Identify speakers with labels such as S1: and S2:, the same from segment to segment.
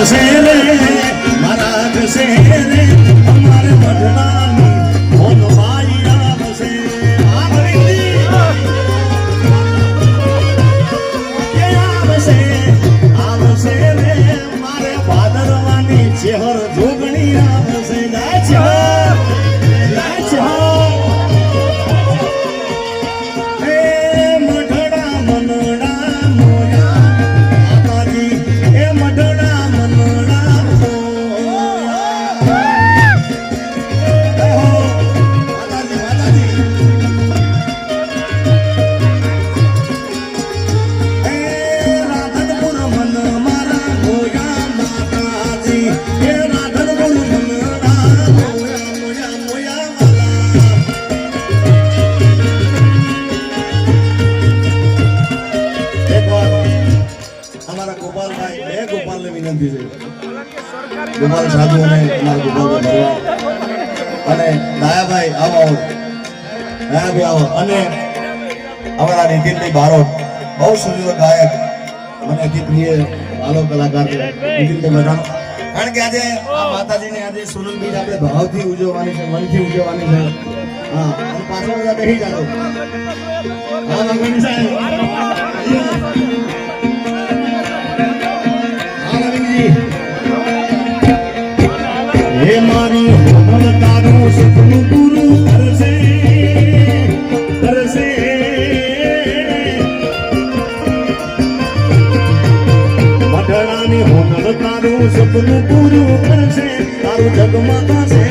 S1: ઘસે રે મારા ઘસે રે અમારે મઢડાની ભોલભાઈ આવશે આવશે રે મારે ભાદરવાની ચેહર જોગણી આવશે ગોપાલ સાધુ અને અને દાયાભાઈ આવો દાયાભાઈ આવો અને અમારા નીતિનભાઈ બારોટ બહુ સુંદર ગાયક મને અતિ પ્રિય આલો કલાકાર નીતિનભાઈ બારોટ કારણ કે આજે આ માતાજીને આજે સોનલ બીજ આપણે ભાવથી ઉજવવાની છે મનથી ઉજવવાની છે હા અને પાછળ બધા બેસી જાતો હા નગરની સાહેબ હે મારી હોમલ તારું સપનું પૂરું કરશે કરશે મઢડાની હોમલ તારું સપનું પૂરું કરશે તારું જગમગા છે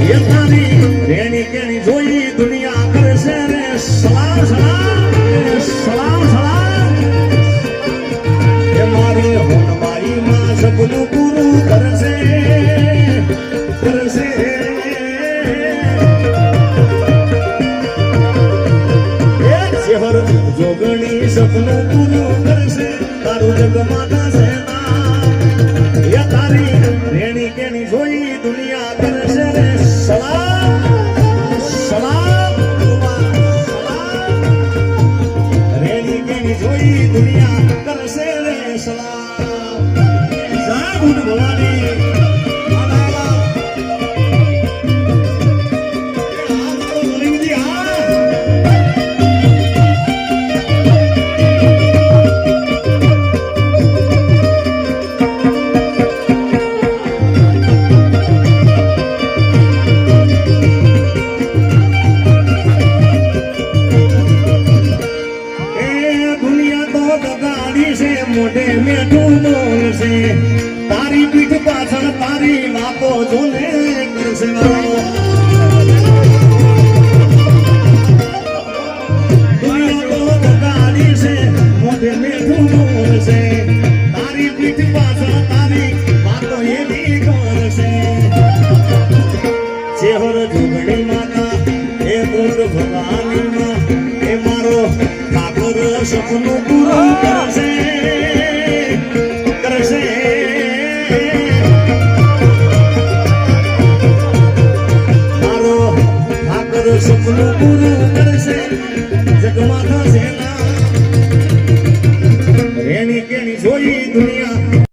S1: એ તારી રેણી કેણી જોઈ દુનિયા કરશે રે સલામ સલામ સલામ સલામ હે મારી હોમબાઈ માં સપનું પૂરું કરશે જોગણી સપનું પૂરું કરશે તારું જગમાતા છે એ તારી રેણી કેણી જોઈ દુનિયા કરશે રે સલામ સલામ રેણી કેણી જોઈ દુનિયા કરશે રે સલામ જય ગુડ ભવાની મોઢે મેઠું બોલશે તારી પીઠ પાછળ તારી વાતો જોને કરશે દુનિયા તો ગાડી છે મોઢે મેઠું બોલશે તારી પીઠ પાછળ તારી વાતો એની કરશે ચેહર જોગણી માતા એ બોલ ભવાની માં એ મારો ઠાકોર સપનું પૂરું કરશે